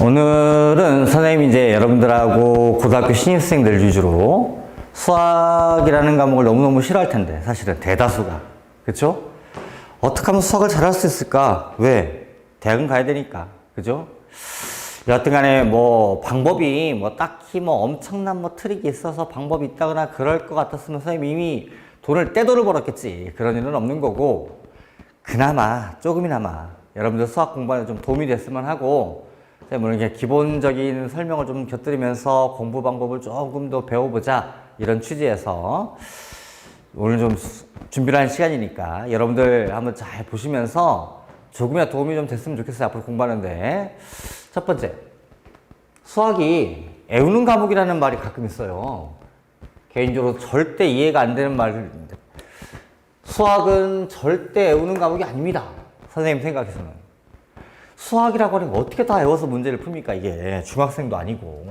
오늘은 선생님이 이제 여러분들하고 고등학교 신입생들 위주로 수학이라는 과목을 너무너무 싫어할 텐데, 사실은 대다수가. 그쵸? 어떻게 하면 수학을 잘할 수 있을까? 왜? 대학은 가야 되니까. 그죠? 여하튼 간에 방법이 딱히 엄청난 트릭이 있어서 방법이 있다거나 그럴 것 같았으면 선생님이 이미 떼돈을 벌었겠지. 그런 일은 없는 거고, 그나마, 조금이나마 여러분들 수학 공부하는 좀 도움이 됐으면 하고, 물론 이렇게 기본적인 설명을 좀 곁들이면서 공부 방법을 조금 더 배워보자, 이런 취지에서 오늘 좀 준비를 한 시간이니까 여러분들 한번 잘 보시면서 조금이라도 도움이 좀 됐으면 좋겠어요. 앞으로 공부하는데. 첫 번째, 수학이 애우는 과목이라는 말이 가끔 있어요. 개인적으로 절대 이해가 안 되는 말인데, 수학은 절대 애우는 과목이 아닙니다. 선생님 생각에서는. 수학이라고 하는 거 어떻게 다 외워서 문제를 풉니까? 이게 중학생도 아니고.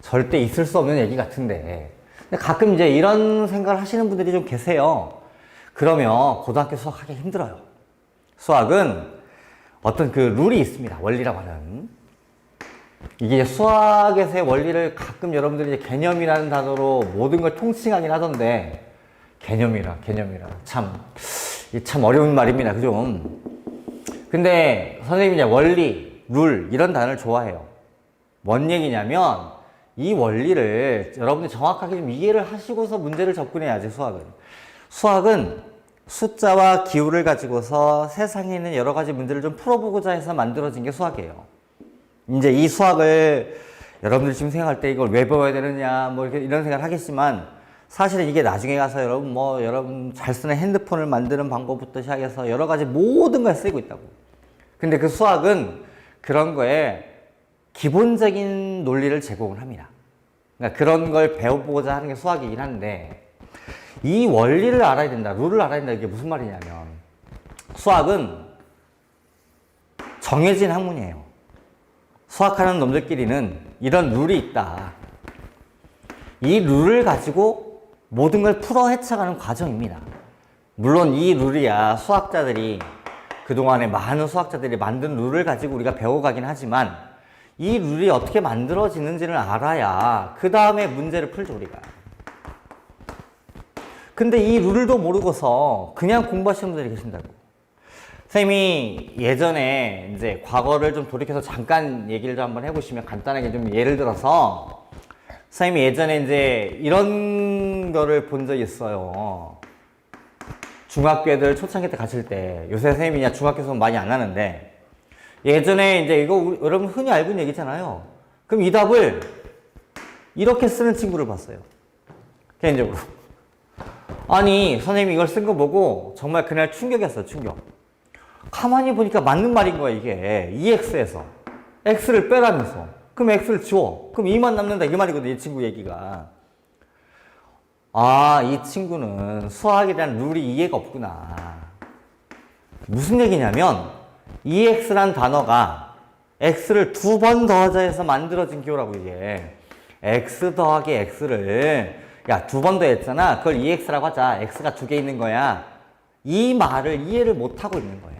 절대 있을 수 없는 얘기 같은데. 근데 가끔 이제 이런 생각을 하시는 분들이 좀 계세요. 그러면 고등학교 수학하기 힘들어요. 수학은 어떤 그 룰이 있습니다. 원리라고 하는. 이게 수학에서의 원리를 가끔 여러분들이 이제 개념이라는 단어로 모든 걸 통칭하긴 하던데, 개념이라. 참 어려운 말입니다. 그죠? 근데 선생님이 이제 원리, 룰 이런 단어를 좋아해요. 뭔 얘기냐면 이 원리를 여러분들이 정확하게 좀 이해를 하시고서 문제를 접근해야지. 수학은 숫자와 기호를 가지고서 세상에 있는 여러 가지 문제를 좀 풀어보고자 해서 만들어진 게 수학이에요. 이제 이 수학을 여러분들 지금 생각할 때 이걸 왜 배워야 되느냐 이렇게 이런 생각을 하겠지만, 사실은 이게 나중에 가서 여러분 잘 쓰는 핸드폰을 만드는 방법부터 시작해서 여러 가지 모든 걸 쓰이고 있다고. 근데 그 수학은 그런 거에 기본적인 논리를 제공을 합니다. 그러니까 그런 걸 배워보고자 하는 게 수학이긴 한데, 이 원리를 알아야 된다, 룰을 알아야 된다, 이게 무슨 말이냐면, 수학은 정해진 학문이에요. 수학하는 놈들끼리는 이런 룰이 있다. 이 룰을 가지고 모든 걸 풀어 헤쳐가는 과정입니다. 물론 이 룰이야 수학자들이, 그동안에 많은 수학자들이 만든 룰을 가지고 우리가 배워가긴 하지만, 이 룰이 어떻게 만들어지는지를 알아야 그 다음에 문제를 풀죠, 우리가. 근데 이 룰도 모르고서 그냥 공부하시는 분들이 계신다고. 선생님이 예전에 이제 과거를 좀 돌이켜서 잠깐 얘기를 좀 한번 해보시면, 간단하게 좀 예를 들어서, 선생님이 예전에 이제 이런 거를 본 적이 있어요. 중학교 애들 초창기 때 가실 때, 요새 선생님이 그냥 중학교 수업 많이 안 하는데, 예전에 이제 이거 여러분 흔히 알고 있는 얘기잖아요. 그럼 이 답을 이렇게 쓰는 친구를 봤어요. 개인적으로. 아니, 선생님이 이걸 쓴 거 보고 정말 그날 충격이었어요, 충격. 가만히 보니까 맞는 말인 거야, 이게. 2x에서. x를 빼라면서. 그럼 x를 지워. 그럼 2만 남는다, 이 말이거든, 이 친구 얘기가. 아, 이 친구는 수학이라는 룰이 이해가 없구나. 무슨 얘기냐면, 2x란 단어가 x를 2번 더하자 해서 만들어진 기호라고, 이게. x 더하기 x를, 야, 2번 더했잖아. 그걸 2x라고 하자. x가 2개 있는 거야. 이 말을 이해를 못하고 있는 거야.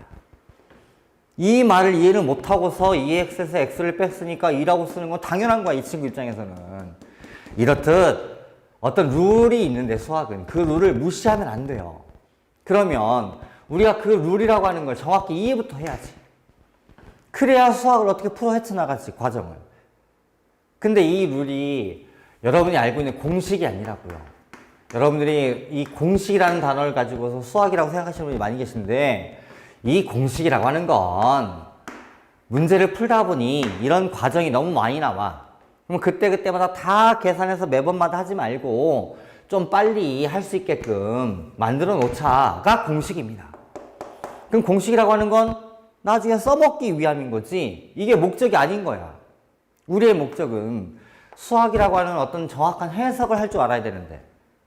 이 말을 이해를 못하고서 2x에서 x를 뺐으니까 2라고 쓰는 건 당연한 거야, 이 친구 입장에서는. 이렇듯 어떤 룰이 있는데, 수학은 그 룰을 무시하면 안 돼요. 그러면 우리가 그 룰이라고 하는 걸 정확히 이해부터 해야지. 그래야 수학을 어떻게 풀어 헤쳐나가지, 과정을. 근데 이 룰이 여러분이 알고 있는 공식이 아니라고요. 여러분들이 이 공식이라는 단어를 가지고서 수학이라고 생각하시는 분이 많이 계신데, 이 공식이라고 하는 건 문제를 풀다 보니 이런 과정이 너무 많이 나와. 그럼 그때마다 다 계산해서 매번마다 하지 말고 좀 빨리 할 수 있게끔 만들어 놓자가 공식입니다. 그럼 공식이라고 하는 건 나중에 써먹기 위함인 거지, 이게 목적이 아닌 거야. 우리의 목적은 수학이라고 하는 어떤 정확한 해석을 할 줄 알아야 되는데,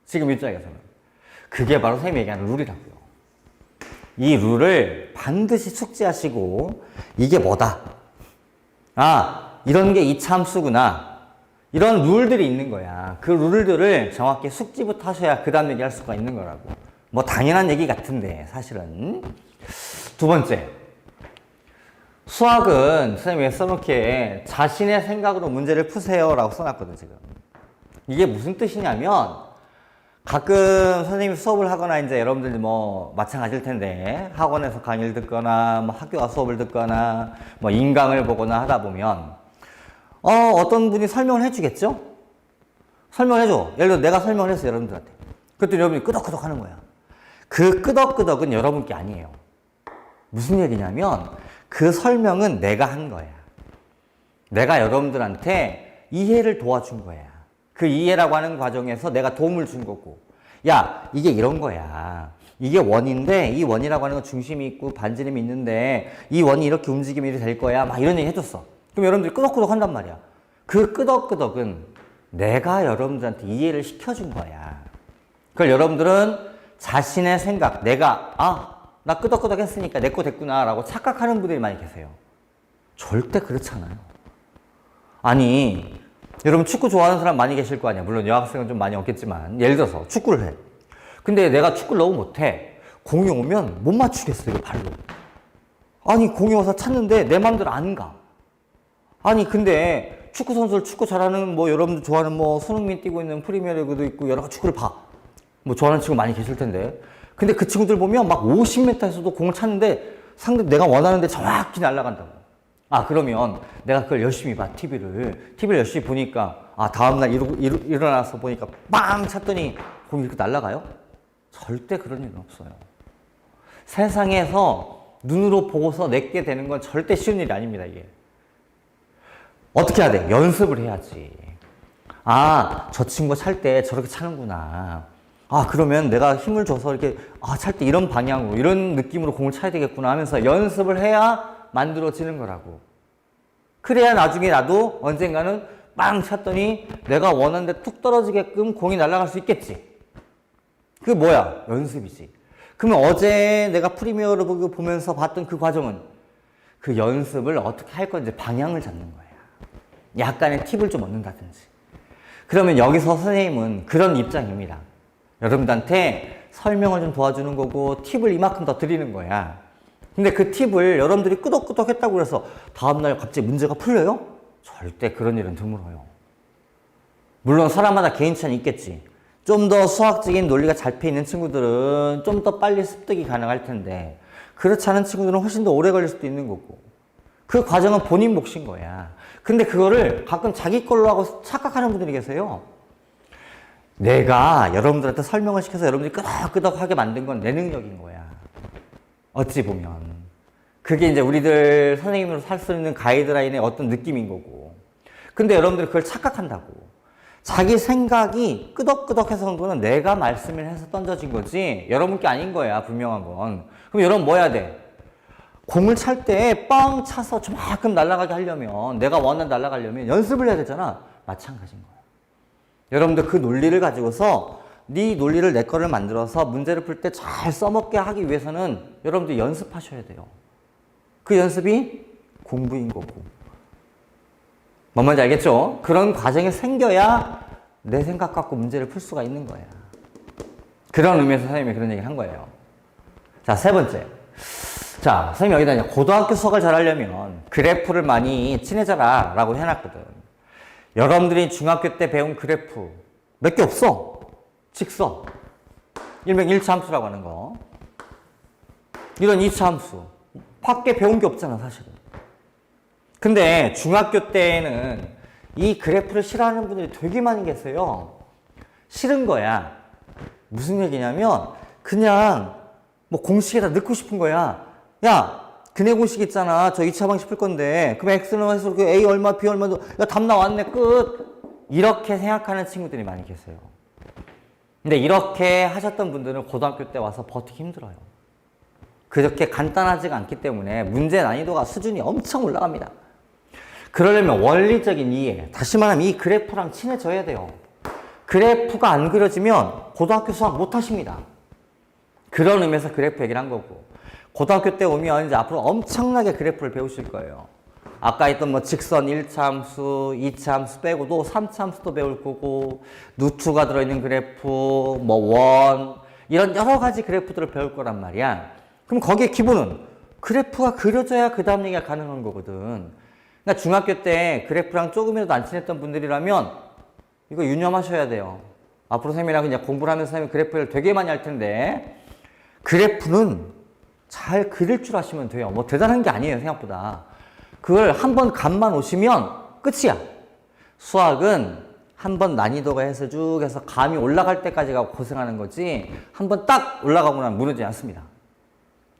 지금 입장에서는 그게 바로 선생님이 얘기하는 룰이라고요. 이 룰을 반드시 숙지하시고, 이게 뭐다, 아, 이런 게 이차 함수구나, 이런 룰들이 있는 거야. 그 룰들을 정확히 숙지부터 하셔야 그 다음 얘기할 수가 있는 거라고. 당연한 얘기 같은데 사실은. 두 번째, 수학은 선생님이 왜 써놓기에 자신의 생각으로 문제를 푸세요 라고 써놨거든 지금. 이게 무슨 뜻이냐면 가끔 선생님이 수업을 하거나 이제 여러분들 뭐 마찬가지일 텐데 학원에서 강의를 듣거나 뭐 학교 와서 수업을 듣거나 뭐 인강을 보거나 하다 보면 어떤 분이 설명을 해주겠죠? 설명을 해줘. 예를 들어 내가 설명을 했어 여러분들한테. 그랬더니 여러분이 끄덕끄덕 하는 거야. 그 끄덕끄덕은 여러분께 아니에요. 무슨 얘기냐면 그 설명은 내가 한 거야. 내가 여러분들한테 이해를 도와준 거야. 그 이해라고 하는 과정에서 내가 도움을 준 거고. 야, 이게 이런 거야. 이게 원인데 이 원이라고 하는 건 중심이 있고 반지름이 있는데 이 원이 이렇게 움직이면 이렇게 될 거야. 막 이런 얘기 해줬어. 그럼 여러분들이 끄덕끄덕 한단 말이야. 그 끄덕끄덕은 내가 여러분들한테 이해를 시켜준 거야. 그걸 여러분들은 자신의 생각, 나 끄덕끄덕 했으니까 내 거 됐구나 라고 착각하는 분들이 많이 계세요. 절대 그렇지 않아요. 아니, 여러분 축구 좋아하는 사람 많이 계실 거 아니야. 물론 여학생은 좀 많이 없겠지만 예를 들어서 축구를 해. 근데 내가 축구를 너무 못해. 공이 오면 못 맞추겠어, 이거 발로. 아니, 공이 와서 찼는데 내 맘대로 안 가. 아니, 근데 축구 선수들 축구 잘하는 뭐 여러분들 좋아하는 뭐 손흥민 뛰고 있는 프리미어리그도 있고 여러 가지 축구를 봐. 뭐 좋아하는 친구 많이 계실 텐데. 근데 그 친구들 보면 막 50m에서도 공을 찼는데 상대 내가 원하는데 정확히 날아간다고. 그러면 내가 그걸 열심히 봐, TV를 열심히 보니까 다음날 일어나서 보니까 빵 찼더니 공이 이렇게 날아가요? 절대 그런 일은 없어요. 세상에서 눈으로 보고서 내게 되는 건 절대 쉬운 일이 아닙니다, 이게. 어떻게 해야 돼? 연습을 해야지. 저 친구가 찰 때 저렇게 차는구나. 그러면 내가 힘을 줘서 이렇게, 찰 때 이런 방향으로, 이런 느낌으로 공을 차야 되겠구나 하면서 연습을 해야 만들어지는 거라고. 그래야 나중에 나도 언젠가는 빵 찼더니 내가 원하는데 툭 떨어지게끔 공이 날아갈 수 있겠지. 그게 뭐야? 연습이지. 그러면 어제 내가 프리미어를 보면서 봤던 그 과정은 그 연습을 어떻게 할 건지 방향을 잡는 거야. 약간의 팁을 좀 얻는다든지. 그러면 여기서 선생님은 그런 입장입니다. 여러분들한테 설명을 좀 도와주는 거고 팁을 이만큼 더 드리는 거야. 근데 그 팁을 여러분들이 끄덕끄덕 했다고 해서 다음날 갑자기 문제가 풀려요? 절대 그런 일은 드물어요. 물론 사람마다 개인차는 있겠지. 좀 더 수학적인 논리가 잘 펴있는 친구들은 좀 더 빨리 습득이 가능할 텐데 그렇지 않은 친구들은 훨씬 더 오래 걸릴 수도 있는 거고 그 과정은 본인 몫인 거야. 근데 그거를 가끔 자기 걸로 하고 착각하는 분들이 계세요. 내가 여러분들한테 설명을 시켜서 여러분들이 끄덕끄덕하게 만든 건 내 능력인 거야. 어찌 보면. 그게 이제 우리들 선생님으로 살 수 있는 가이드라인의 어떤 느낌인 거고. 근데 여러분들이 그걸 착각한다고. 자기 생각이 끄덕끄덕해서 온 거는 내가 말씀을 해서 던져진 거지 여러분께 아닌 거야, 분명한 건. 그럼 여러분 뭐 해야 돼? 공을 찰 때 뻥 차서 조금 날아가게 하려면 내가 원하는 날아가려면 연습을 해야 되잖아. 마찬가지인 거야. 여러분들 그 논리를 가지고서 네 논리를 내 거를 만들어서 문제를 풀 때 잘 써먹게 하기 위해서는 여러분들 연습하셔야 돼요. 그 연습이 공부인 거고. 뭔 말인지 알겠죠? 그런 과정이 생겨야 내 생각 갖고 문제를 풀 수가 있는 거야. 그런 의미에서 선생님이 그런 얘기를 한 거예요. 자, 세 번째. 자, 선생님 여기다 이제 고등학교 수학을 잘하려면 그래프를 많이 친해져라 라고 해놨거든. 여러분들이 중학교 때 배운 그래프 몇 개 없어. 직선. 일명 1차 함수라고 하는 거. 이런 2차 함수. 밖에 배운 게 없잖아, 사실은. 근데 중학교 때에는 이 그래프를 싫어하는 분들이 되게 많이 계세요. 싫은 거야. 무슨 얘기냐면 그냥 뭐 공식에다 넣고 싶은 거야. 야, 근해 공식 있잖아. 저 2차 방식 풀 건데 그럼 X는 해서 그 A 얼마, B 얼마, 야, 답 나왔네, 끝. 이렇게 생각하는 친구들이 많이 계세요. 근데 이렇게 하셨던 분들은 고등학교 때 와서 버티기 힘들어요. 그렇게 간단하지가 않기 때문에 문제 난이도가 수준이 엄청 올라갑니다. 그러려면 원리적인 이해, 다시 말하면 이 그래프랑 친해져야 돼요. 그래프가 안 그려지면 고등학교 수학 못 하십니다. 그런 의미에서 그래프 얘기를 한 거고. 고등학교 때 오면 이제 앞으로 엄청나게 그래프를 배우실 거예요. 아까 했던 뭐 직선 1차 함수, 2차 함수 빼고도 3차 함수도 배울 거고, 루트가 들어있는 그래프, 뭐 원, 이런 여러 가지 그래프들을 배울 거란 말이야. 그럼 거기에 기본은 그래프가 그려져야 그 다음 얘기가 가능한 거거든. 그러니까 중학교 때 그래프랑 조금이라도 안 친했던 분들이라면 이거 유념하셔야 돼요. 앞으로 쌤이랑 그냥 공부를 하면서 쌤이 그래프를 되게 많이 할 텐데 그래프는 잘 그릴 줄 아시면 돼요. 뭐 대단한 게 아니에요, 생각보다. 그걸 한번 감만 오시면 끝이야. 수학은 한번 난이도가 해서 쭉 해서 감이 올라갈 때까지가 고생하는 거지 한번 딱 올라가고 나면 무너지지 않습니다.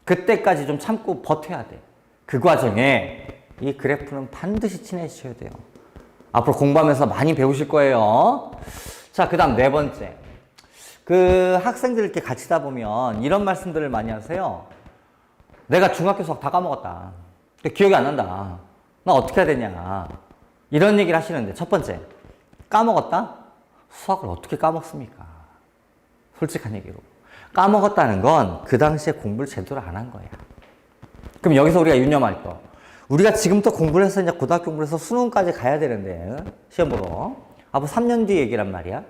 그때까지 좀 참고 버텨야 돼. 그 과정에 이 그래프는 반드시 친해지셔야 돼요. 앞으로 공부하면서 많이 배우실 거예요. 자, 그 다음 네 번째. 그 학생들 이렇게 같이다 보면 이런 말씀들을 많이 하세요. 내가 중학교 수학 다 까먹었다. 기억이 안 난다. 나 어떻게 해야 되냐. 이런 얘기를 하시는데 첫 번째. 까먹었다? 수학을 어떻게 까먹습니까? 솔직한 얘기로. 까먹었다는 건 그 당시에 공부를 제대로 안 한 거야. 그럼 여기서 우리가 유념할 거. 우리가 지금부터 공부를 해서 이제 고등학교 공부를 해서 수능까지 가야 되는데, 시험 보러. 앞으로 3년 뒤 얘기란 말이야.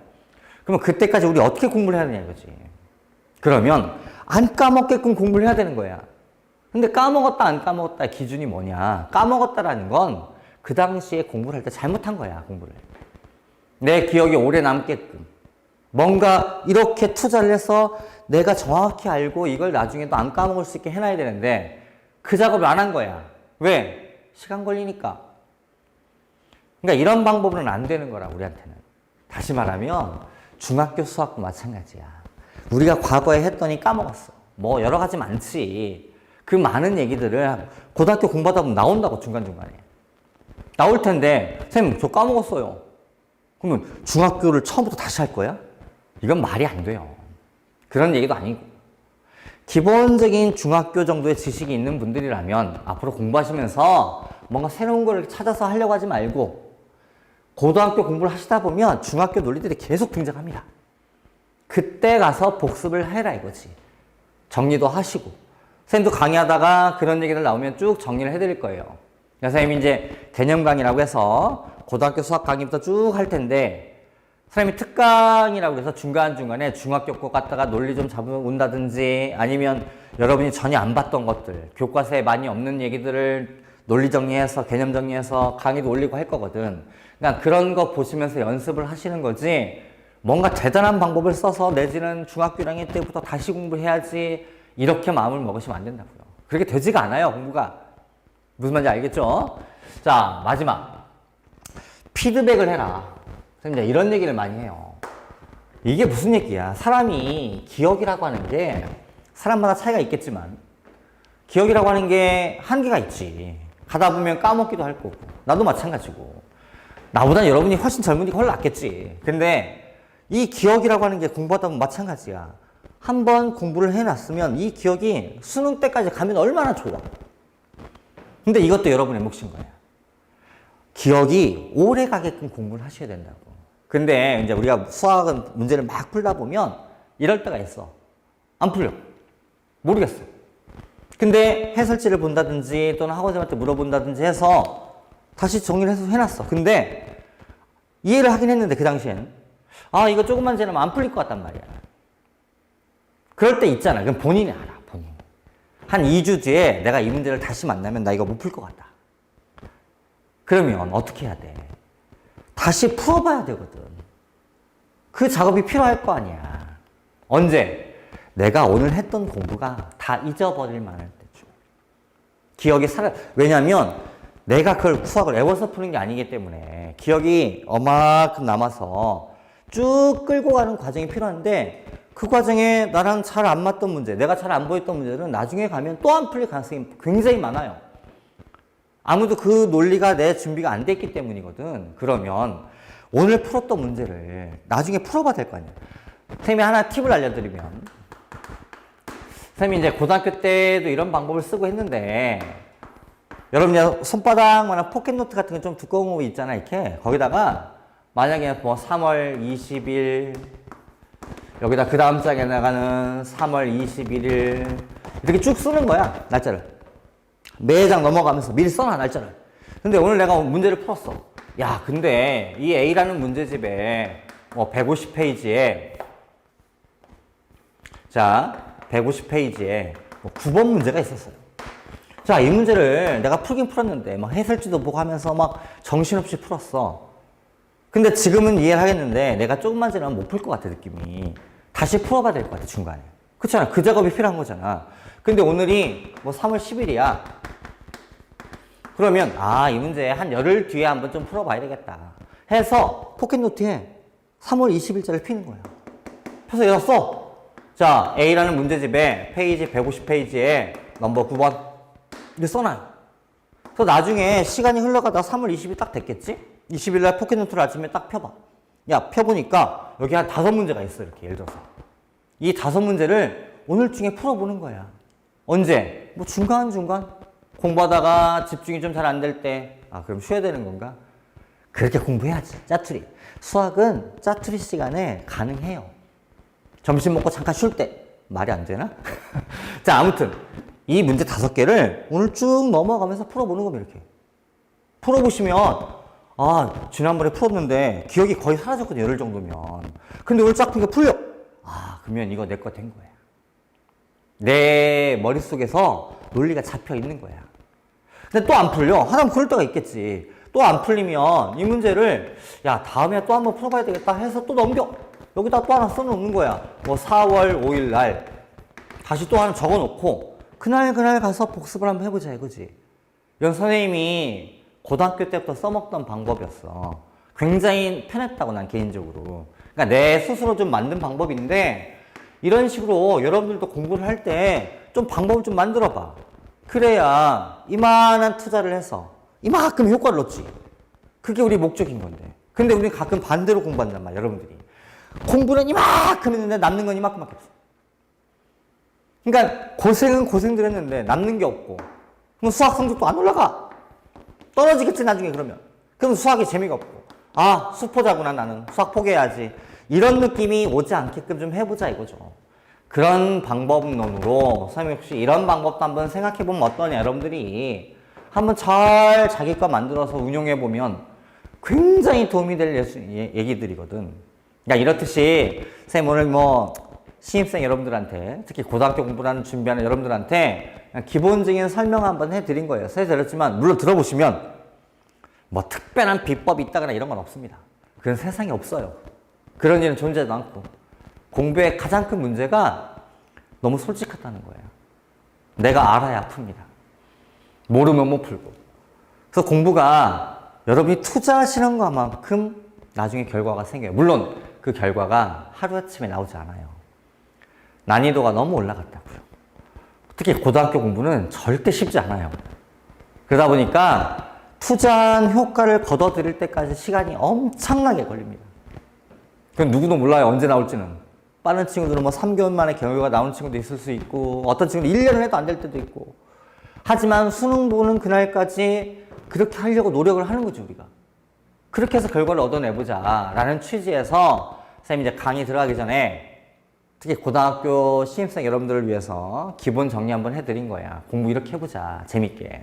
그러면 그때까지 우리 어떻게 공부를 해야 되냐 이거지. 그러면 안 까먹게끔 공부를 해야 되는 거야. 근데 까먹었다 안 까먹었다 기준이 뭐냐. 까먹었다라는 건 그 당시에 공부를 할 때 잘못한 거야, 공부를. 내 기억이 오래 남게끔. 뭔가 이렇게 투자를 해서 내가 정확히 알고 이걸 나중에도 안 까먹을 수 있게 해놔야 되는데 그 작업을 안 한 거야. 왜? 시간 걸리니까. 그러니까 이런 방법은 안 되는 거라, 우리한테는. 다시 말하면 중학교 수학도 마찬가지야. 우리가 과거에 했더니 까먹었어. 뭐 여러 가지 많지. 그 많은 얘기들을 고등학교 공부하다 보면 나온다고, 중간중간에. 나올 텐데 선생님 저 까먹었어요. 그러면 중학교를 처음부터 다시 할 거야? 이건 말이 안 돼요. 그런 얘기도 아니고. 기본적인 중학교 정도의 지식이 있는 분들이라면 앞으로 공부하시면서 뭔가 새로운 걸 찾아서 하려고 하지 말고 고등학교 공부를 하시다 보면 중학교 논리들이 계속 등장합니다. 그때 가서 복습을 해라 이거지. 정리도 하시고. 선생님도 강의하다가 그런 얘기들 나오면 쭉 정리를 해드릴 거예요. 선생님이 이제 개념 강의라고 해서 고등학교 수학 강의부터 쭉 할 텐데 선생님이 특강이라고 해서 중간중간에 중학교 거 갖다가 논리 좀 잡아온다든지 아니면 여러분이 전혀 안 봤던 것들, 교과서에 많이 없는 얘기들을 논리 정리해서 개념 정리해서 강의도 올리고 할 거거든. 그러니까 그런 거 보시면서 연습을 하시는 거지 뭔가 대단한 방법을 써서 내지는 중학교 1학년 때부터 다시 공부해야지 이렇게 마음을 먹으시면 안 된다고요. 그렇게 되지가 않아요, 공부가. 무슨 말인지 알겠죠? 자, 마지막. 피드백을 해라. 선생님, 이런 얘기를 많이 해요. 이게 무슨 얘기야? 사람이 기억이라고 하는 게 사람마다 차이가 있겠지만 기억이라고 하는 게 한계가 있지. 가다 보면 까먹기도 할 거고. 나도 마찬가지고. 나보다 여러분이 훨씬 젊으니까 훨씬 낫겠지. 근데 이 기억이라고 하는 게 공부하다 보면 마찬가지야. 한번 공부를 해놨으면 이 기억이 수능 때까지 가면 얼마나 좋아. 근데 이것도 여러분의 몫인 거야. 기억이 오래 가게끔 공부를 하셔야 된다고. 근데 이제 우리가 수학은 문제를 막 풀다 보면 이럴 때가 있어. 안 풀려. 모르겠어. 근데 해설지를 본다든지 또는 학원생한테 물어본다든지 해서 다시 정리를 해서 해놨어. 근데 이해를 하긴 했는데 그 당시에는 아, 이거 조금만 지나면 안 풀릴 것 같단 말이야. 그럴 때 있잖아. 그럼 본인이 알아. 본인. 한 2주 뒤에 내가 이 문제를 다시 만나면 나 이거 못 풀 것 같다. 그러면 어떻게 해야 돼? 다시 풀어봐야 되거든. 그 작업이 필요할 거 아니야. 언제? 내가 오늘 했던 공부가 다 잊어버릴 만할 때쯤. 기억이 왜냐면 내가 그걸 수학을 외워서 푸는 게 아니기 때문에 기억이 어마큼 남아서 쭉 끌고 가는 과정이 필요한데 그 과정에 나랑 잘 안 맞던 문제, 내가 잘 안 보였던 문제들은 나중에 가면 또 안 풀릴 가능성이 굉장히 많아요. 아무도 그 논리가 내 준비가 안 됐기 때문이거든. 그러면 오늘 풀었던 문제를 나중에 풀어봐야 될 거 아니야. 선생님이 하나 팁을 알려드리면 선생님이 이제 고등학교 때도 이런 방법을 쓰고 했는데 여러분 손바닥만한 포켓노트 같은 거 좀 두꺼운 거 있잖아. 이렇게 거기다가 만약에 뭐 3월 20일 여기다 그 다음 장에 나가는 3월 21일 이렇게 쭉 쓰는 거야. 날짜를. 매장 넘어가면서 미리 써놔, 날짜를. 근데 오늘 내가 문제를 풀었어. 야, 근데 이 A라는 문제집에 뭐 150페이지에 자, 150페이지에 뭐 9번 문제가 있었어요. 자, 이 문제를 내가 풀긴 풀었는데, 막 해설지도 보고 하면서 막 정신없이 풀었어. 근데 지금은 이해를 하겠는데, 내가 조금만 지나면 못 풀 것 같아, 느낌이. 다시 풀어봐야 될 것 같아, 중간에. 그렇잖아. 그 작업이 필요한 거잖아. 근데 오늘이 뭐 3월 10일이야. 그러면, 이 문제 한 열흘 뒤에 한번 좀 풀어봐야 되겠다. 해서 포켓노트에 3월 20일자를 피는 거야. 펴서 여기다 써. 자, A라는 문제집에 페이지 150페이지에 넘버 9번. 이렇게 써놔요. 그래서 나중에 시간이 흘러가다 3월 20일 딱 됐겠지? 20일 날 포켓노트를 아침에 딱 펴봐. 야, 펴보니까 여기 한 5문제가 있어. 이렇게 예를 들어서. 이 5문제를 오늘 중에 풀어보는 거야. 언제? 뭐 중간중간? 공부하다가 집중이 좀 잘 안 될 때. 그럼 쉬어야 되는 건가? 그렇게 공부해야지. 짜투리. 수학은 짜투리 시간에 가능해요. 점심 먹고 잠깐 쉴 때. 말이 안 되나? 자, 아무튼 이 문제 5개를 오늘 쭉 넘어가면서 풀어보는 겁니다. 이렇게. 풀어보시면 지난번에 풀었는데 기억이 거의 사라졌거든요. 열흘 정도면. 근데 오늘 쫙 풀려. 그러면 이거 내 거 된 거야. 내 머릿속에서 논리가 잡혀 있는 거야. 근데 또 안 풀려. 하다 보면 그럴 때가 있겠지. 또 안 풀리면 이 문제를 다음에 또 한번 풀어봐야 되겠다 해서 또 넘겨. 여기다 또 하나 써놓는 거야. 뭐 4월 5일 날 다시 또 하나 적어놓고 그날 가서 복습을 한번 해보자 이거지. 이건 선생님이 고등학교 때부터 써먹던 방법이었어. 굉장히 편했다고 난 개인적으로. 그러니까 내 스스로 좀 만든 방법인데 이런 식으로 여러분들도 공부를 할 때 좀 방법을 좀 만들어봐. 그래야 이만한 투자를 해서 이만큼 효과를 얻지. 그게 우리 목적인 건데. 근데 우리는 가끔 반대로 공부한단 말이야, 여러분들이. 공부는 이만큼 했는데 남는 건 이만큼밖에 없어. 그러니까 고생은 고생들 했는데 남는 게 없고. 그럼 수학 성적도 안 올라가. 떨어지겠지, 나중에 그러면. 그럼 수학이 재미가 없고. 수포자구나, 나는. 수학 포기해야지. 이런 느낌이 오지 않게끔 좀 해보자 이거죠. 그런 방법론으로 선생님 혹시 이런 방법도 한번 생각해보면 어떠냐, 여러분들이 한번 잘 자기 거 만들어서 운용해보면 굉장히 도움이 될 얘기들이거든. 그러니까 이렇듯이 선생님 오늘 뭐 신입생 여러분들한테, 특히 고등학교 공부하는 준비하는 여러분들한테 그냥 기본적인 설명 한번 해드린 거예요. 선생님 들었지만 물론 들어보시면 뭐 특별한 비법이 있다거나 이런 건 없습니다. 그런 세상에 없어요. 그런 일은 존재도 않고. 공부의 가장 큰 문제가 너무 솔직하다는 거예요. 내가 알아야 풉니다. 모르면 못 풀고. 그래서 공부가 여러분이 투자하시는 것만큼 나중에 결과가 생겨요. 물론 그 결과가 하루아침에 나오지 않아요. 난이도가 너무 올라갔다고요. 특히 고등학교 공부는 절대 쉽지 않아요. 그러다 보니까 투자한 효과를 거둬들일 때까지 시간이 엄청나게 걸립니다. 그건 누구도 몰라요. 언제 나올지는. 빠른 친구들은 뭐 3개월 만에 결과가 나오는 친구도 있을 수 있고 어떤 친구는 1년을 해도 안 될 때도 있고. 하지만 수능 보는 그날까지 그렇게 하려고 노력을 하는 거죠, 우리가. 그렇게 해서 결과를 얻어내보자 라는 취지에서 선생님이 이제 강의 들어가기 전에 특히 고등학교 신입생 여러분들을 위해서 기본 정리 한번 해드린 거야. 공부 이렇게 해보자, 재밌게.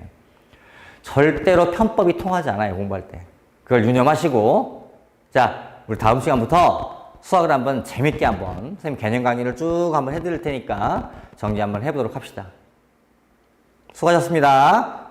절대로 편법이 통하지 않아요, 공부할 때. 그걸 유념하시고, 자, 우리 다음 시간부터 수학을 한번 재밌게 한번 선생님 개념 강의를 쭉 한번 해드릴 테니까 정리 한번 해보도록 합시다. 수고하셨습니다.